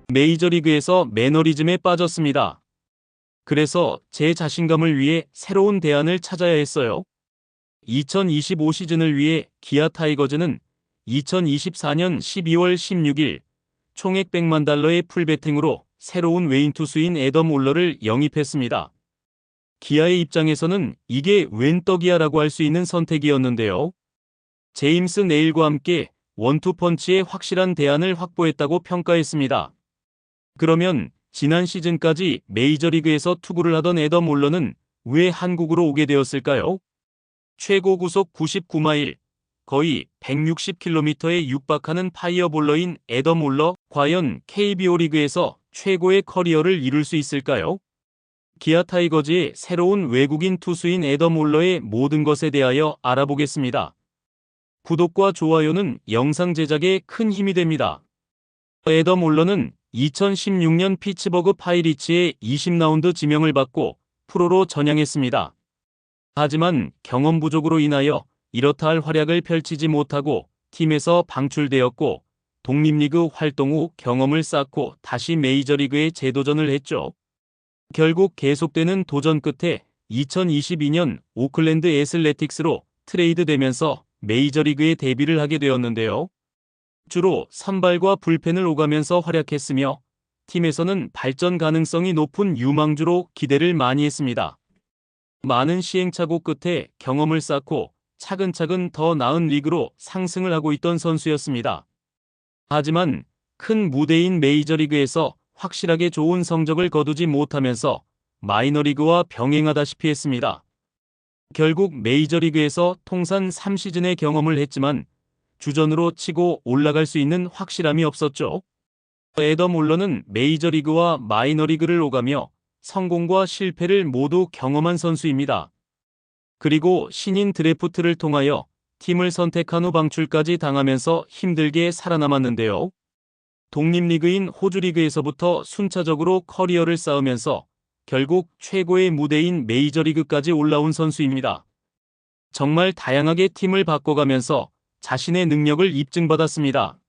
메이저리그에서 매너리즘에 빠졌습니다. 그래서 제 자신감을 위해 새로운 대안을 찾아야 했어요. 2025 시즌을 위해 기아 타이거즈는 2024년 12월 16일 총액 100만 달러의 풀베팅으로 새로운 외인 투수인 애덤 올러를 영입했습니다. 기아의 입장에서는 이게 웬 떡이야라고 할 수 있는 선택이었는데요. 제임스 네일과 함께 원투펀치의 확실한 대안을 확보했다고 평가했습니다. 그러면 지난 시즌까지 메이저리그에서 투구를 하던 애덤 올러는 왜 한국으로 오게 되었을까요? 최고 구속 99마일, 거의 160km에 육박하는 파이어볼러인 애덤 올러, 과연 KBO 리그에서 최고의 커리어를 이룰 수 있을까요? 기아 타이거즈의 새로운 외국인 투수인 애덤 올러의 모든 것에 대하여 알아보겠습니다. 구독과 좋아요는 영상 제작에 큰 힘이 됩니다. 애덤 올러는 2016년 피츠버그 파이리츠의 20라운드 지명을 받고 프로로 전향했습니다. 하지만 경험 부족으로 인하여 이렇다 할 활약을 펼치지 못하고 팀에서 방출되었고 독립리그 활동 후 경험을 쌓고 다시 메이저리그에 재도전을 했죠. 결국 계속되는 도전 끝에 2022년 오클랜드 애슬레틱스로 트레이드되면서 메이저리그에 데뷔를 하게 되었는데요. 주로 선발과 불펜을 오가면서 활약했으며 팀에서는 발전 가능성이 높은 유망주로 기대를 많이 했습니다. 많은 시행착오 끝에 경험을 쌓고 차근차근 더 나은 리그로 상승을 하고 있던 선수였습니다. 하지만 큰 무대인 메이저리그에서 확실하게 좋은 성적을 거두지 못하면서 마이너리그와 병행하다시피 했습니다. 결국 메이저리그에서 통산 3시즌의 경험을 했지만 주전으로 치고 올라갈 수 있는 확실함이 없었죠. 애덤 올러는 메이저리그와 마이너리그를 오가며 성공과 실패를 모두 경험한 선수입니다. 그리고 신인 드래프트를 통하여 팀을 선택한 후 방출까지 당하면서 힘들게 살아남았는데요. 독립리그인 호주리그에서부터 순차적으로 커리어를 쌓으면서 결국 최고의 무대인 메이저리그까지 올라온 선수입니다. 정말 다양하게 팀을 바꿔가면서 자신의 능력을 입증받았습니다.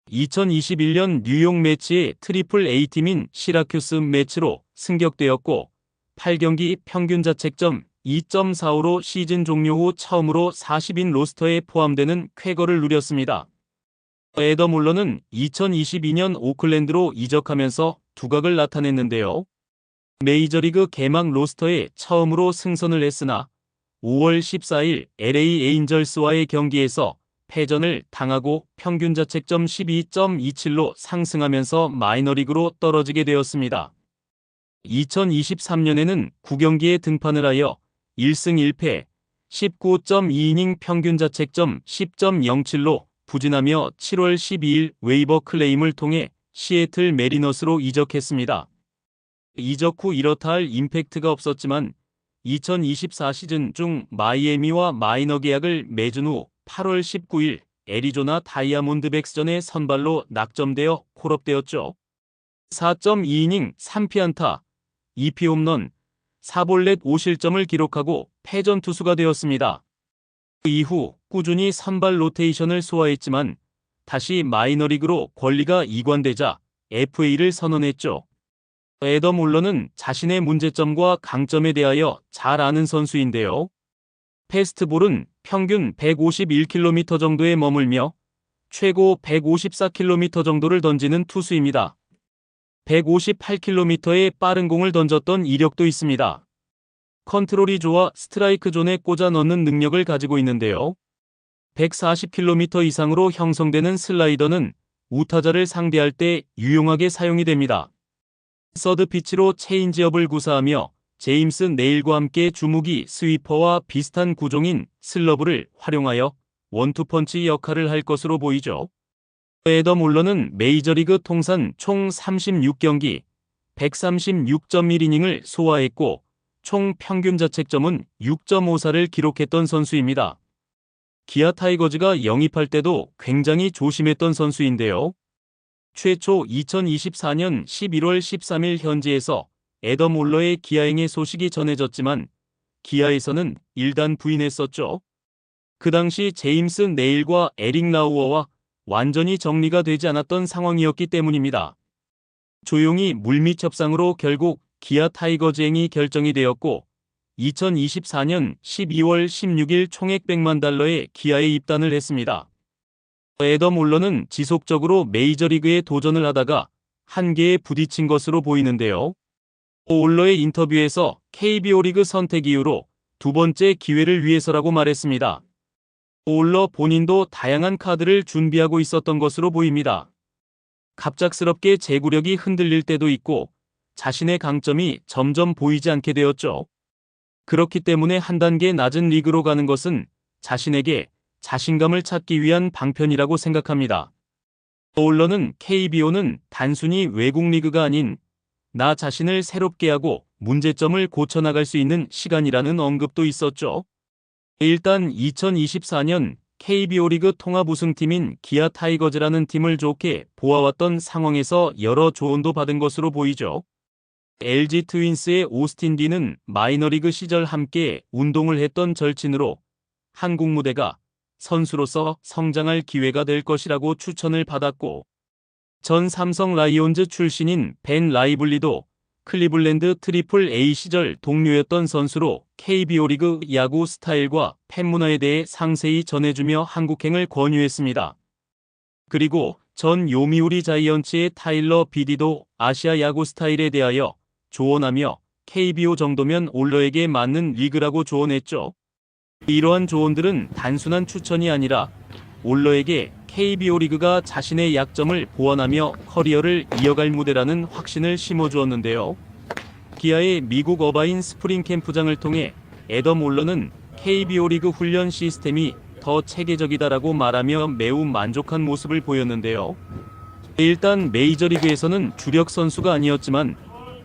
2021년 뉴욕 매치의 트리플 A팀인 시라큐스 매치로 승격되었고 8경기 평균 자책점 2.45로 시즌 종료 후 처음으로 40인 로스터에 포함되는 쾌거를 누렸습니다. 애덤 올러는 2022년 오클랜드로 이적하면서 두각을 나타냈는데요. 메이저리그 개막 로스터에 처음으로 승선을 했으나 5월 14일 LA 에인절스와의 경기에서 패전을 당하고 평균 자책점 12.27로 상승하면서 마이너리그로 떨어지게 되었습니다. 2023년에는 9경기에 등판을 하여 1승 1패, 19.2이닝 평균 자책점 10.07로 부진하며 7월 12일 웨이버 클레임을 통해 시애틀 메리너스로 이적했습니다. 이적 후 이렇다 할 임팩트가 없었지만 2024 시즌 중 마이애미와 마이너 계약을 맺은 후 8월 19일 애리조나 다이아몬드백스전에 선발로 낙점되어 콜업되었죠. 4.2이닝 3피안타, 2피 홈런, 4볼넷 5실점을 기록하고 패전 투수가 되었습니다. 그 이후 꾸준히 선발 로테이션을 소화했지만 다시 마이너리그로 권리가 이관되자 FA를 선언했죠. 애덤 올러는 자신의 문제점과 강점에 대하여 잘 아는 선수인데요. 패스트볼은 평균 151km 정도에 머물며 최고 154km 정도를 던지는 투수입니다. 158km의 빠른 공을 던졌던 이력도 있습니다. 컨트롤이 좋아 스트라이크 존에 꽂아 넣는 능력을 가지고 있는데요. 140km 이상으로 형성되는 슬라이더는 우타자를 상대할 때 유용하게 사용이 됩니다. 서드 피치로 체인지업을 구사하며 제임스 네일과 함께 주무기 스위퍼와 비슷한 구종인 슬러브를 활용하여 원투펀치 역할을 할 것으로 보이죠. 애덤 올러는 메이저리그 통산 총 36경기 136.1이닝을 소화했고 총 평균 자책점은 6.54를 기록했던 선수입니다. 기아 타이거즈가 영입할 때도 굉장히 조심했던 선수인데요. 최초 2024년 11월 13일 현지에서 애덤 올러의 기아행의 소식이 전해졌지만 기아에서는 일단 부인했었죠. 그 당시 제임스 네일과 에릭 라우어와 완전히 정리가 되지 않았던 상황이었기 때문입니다. 조용히 물밑 협상으로 결국 기아 타이거즈행이 결정이 되었고 2024년 12월 16일 총액 $100만 기아에 입단을 했습니다. 애덤 올러는 지속적으로 메이저리그에 도전을 하다가 한계에 부딪힌 것으로 보이는데요. 올러의 인터뷰에서 KBO 리그 선택 이후로 두 번째 기회를 위해서라고 말했습니다. 올러 본인도 다양한 카드를 준비하고 있었던 것으로 보입니다. 갑작스럽게 제구력이 흔들릴 때도 있고 자신의 강점이 점점 보이지 않게 되었죠. 그렇기 때문에 한 단계 낮은 리그로 가는 것은 자신에게 자신감을 찾기 위한 방편이라고 생각합니다. 올러는 KBO는 단순히 외국 리그가 아닌 나 자신을 새롭게 하고 문제점을 고쳐나갈 수 있는 시간이라는 언급도 있었죠. 일단 2024년 KBO 리그 통합 우승팀인 기아 타이거즈라는 팀을 좋게 보아왔던 상황에서 여러 조언도 받은 것으로 보이죠. LG 트윈스의 오스틴 디는 마이너리그 시절 함께 운동을 했던 절친으로 한국 무대가 선수로서 성장할 기회가 될 것이라고 추천을 받았고 전 삼성 라이온즈 출신인 벤 라이블리도 클리블랜드 트리플 A 시절 동료였던 선수로 KBO 리그 야구 스타일과 팬문화에 대해 상세히 전해주며 한국행을 권유했습니다. 그리고 전 요미우리 자이언츠의 타일러 비디도 아시아 야구 스타일에 대하여 조언하며 KBO 정도면 올러에게 맞는 리그라고 조언했죠. 이러한 조언들은 단순한 추천이 아니라 올러에게 KBO 리그가 자신의 약점을 보완하며 커리어를 이어갈 무대라는 확신을 심어주었는데요. 기아의 미국 어바인 스프링 캠프장을 통해 애덤 올러는 KBO 리그 훈련 시스템이 더 체계적이다라고 말하며 매우 만족한 모습을 보였는데요. 일단 메이저리그에서는 주력 선수가 아니었지만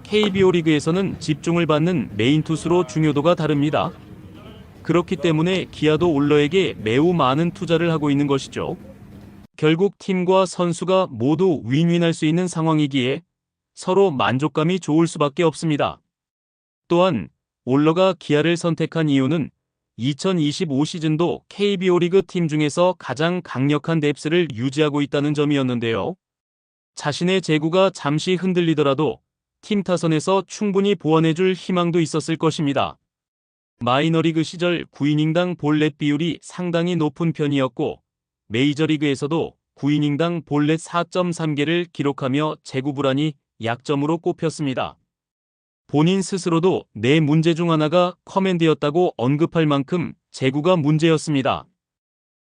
KBO 리그에서는 집중을 받는 메인 투수로 중요도가 다릅니다. 그렇기 때문에 기아도 올러에게 매우 많은 투자를 하고 있는 것이죠. 결국 팀과 선수가 모두 윈윈할 수 있는 상황이기에 서로 만족감이 좋을 수밖에 없습니다. 또한 올러가 기아를 선택한 이유는 2025 시즌도 KBO 리그 팀 중에서 가장 강력한 뎁스를 유지하고 있다는 점이었는데요. 자신의 제구가 잠시 흔들리더라도 팀 타선에서 충분히 보완해줄 희망도 있었을 것입니다. 마이너리그 시절 9이닝당 볼넷 비율이 상당히 높은 편이었고 메이저리그에서도 9이닝당 볼넷 4.3개를 기록하며 제구 불안이 약점으로 꼽혔습니다. 본인 스스로도 내 문제 중 하나가 커맨드였다고 언급할 만큼 제구가 문제였습니다.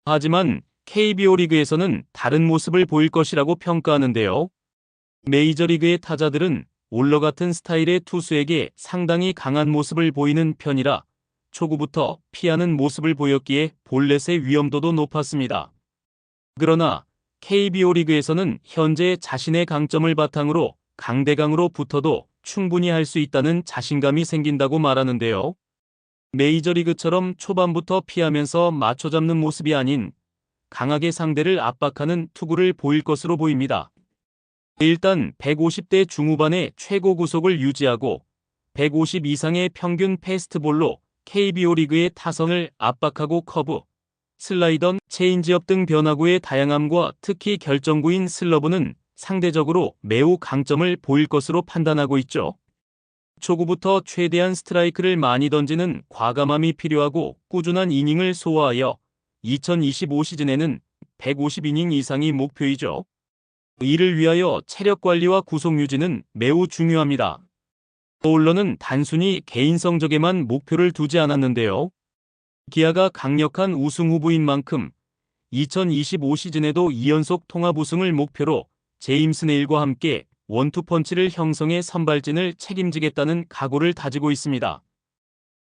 하지만 KBO 리그에서는 다른 모습을 보일 것이라고 평가하는데요. 메이저리그의 타자들은 올러 같은 스타일의 투수에게 상당히 강한 모습을 보이는 편이라 초구부터 피하는 모습을 보였기에 볼넷의 위험도도 높았습니다. 그러나 KBO 리그에서는 현재 자신의 강점을 바탕으로 강대강으로 붙어도 충분히 할 수 있다는 자신감이 생긴다고 말하는데요. 메이저리그처럼 초반부터 피하면서 맞춰잡는 모습이 아닌 강하게 상대를 압박하는 투구를 보일 것으로 보입니다. 일단 150대 중후반의 최고 구속을 유지하고 150 이상의 평균 패스트볼로 KBO 리그의 타선을 압박하고 커브, 슬라이더, 체인지업 등 변화구의 다양함과 특히 결정구인 슬러브는 상대적으로 매우 강점을 보일 것으로 판단하고 있죠. 초구부터 최대한 스트라이크를 많이 던지는 과감함이 필요하고 꾸준한 이닝을 소화하여 2025 시즌에는 150이닝 이상이 목표이죠. 이를 위하여 체력 관리와 구속 유지는 매우 중요합니다. 올러는 단순히 개인 성적에만 목표를 두지 않았는데요. 기아가 강력한 우승 후보인 만큼 2025 시즌에도 2연속 통합 우승을 목표로 제임스 네일과 함께 원투펀치를 형성해 선발진을 책임지겠다는 각오를 다지고 있습니다.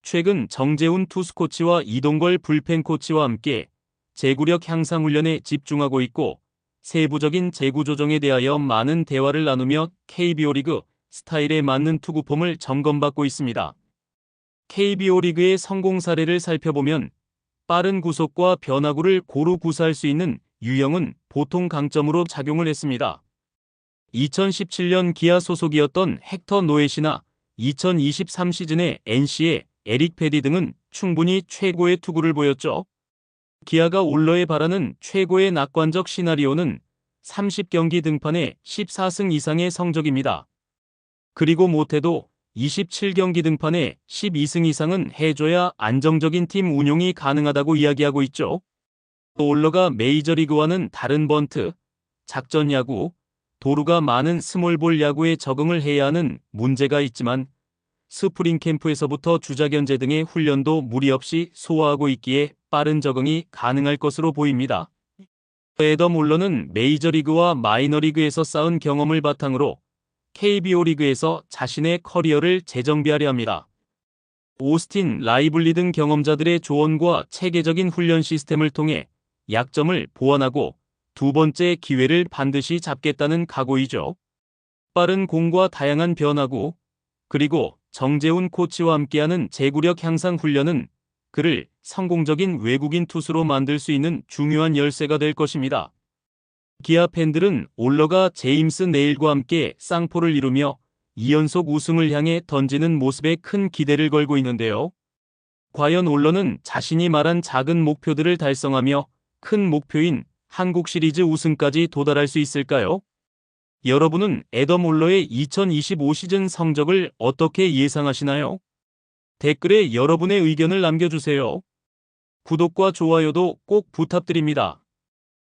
최근 정재훈 투수 코치와 이동걸 불펜 코치와 함께 제구력 향상 훈련에 집중하고 있고 세부적인 제구 조정에 대하여 많은 대화를 나누며 KBO 리그 스타일에 맞는 투구폼을 점검받고 있습니다. KBO 리그의 성공 사례를 살펴보면 빠른 구속과 변화구를 고루 구사할 수 있는 유형은 보통 강점으로 작용을 했습니다. 2017년 기아 소속이었던 헥터 노엣이나 2023 시즌의 NC의 에릭 패디 등은 충분히 최고의 투구를 보였죠. 기아가 올러에 바라는 최고의 낙관적 시나리오는 30경기 등판에 14승 이상의 성적입니다. 그리고 못해도 27경기 등판에 12승 이상은 해줘야 안정적인 팀 운용이 가능하다고 이야기하고 있죠. 또 올러가 메이저리그와는 다른 번트, 작전 야구, 도루가 많은 스몰볼 야구에 적응을 해야 하는 문제가 있지만 스프링 캠프에서부터 주자견제 등의 훈련도 무리 없이 소화하고 있기에 빠른 적응이 가능할 것으로 보입니다. 애덤 올러는 메이저리그와 마이너리그에서 쌓은 경험을 바탕으로 KBO 리그에서 자신의 커리어를 재정비하려 합니다. 오스틴, 라이블리 등 경험자들의 조언과 체계적인 훈련 시스템을 통해 약점을 보완하고 두 번째 기회를 반드시 잡겠다는 각오이죠. 빠른 공과 다양한 변화구, 그리고 정재훈 코치와 함께하는 제구력 향상 훈련은 그를 성공적인 외국인 투수로 만들 수 있는 중요한 열쇠가 될 것입니다. 기아 팬들은 올러가 제임스 네일과 함께 쌍포를 이루며 2연속 우승을 향해 던지는 모습에 큰 기대를 걸고 있는데요. 과연 올러는 자신이 말한 작은 목표들을 달성하며 큰 목표인 한국 시리즈 우승까지 도달할 수 있을까요? 여러분은 애덤 올러의 2025 시즌 성적을 어떻게 예상하시나요? 댓글에 여러분의 의견을 남겨주세요. 구독과 좋아요도 꼭 부탁드립니다.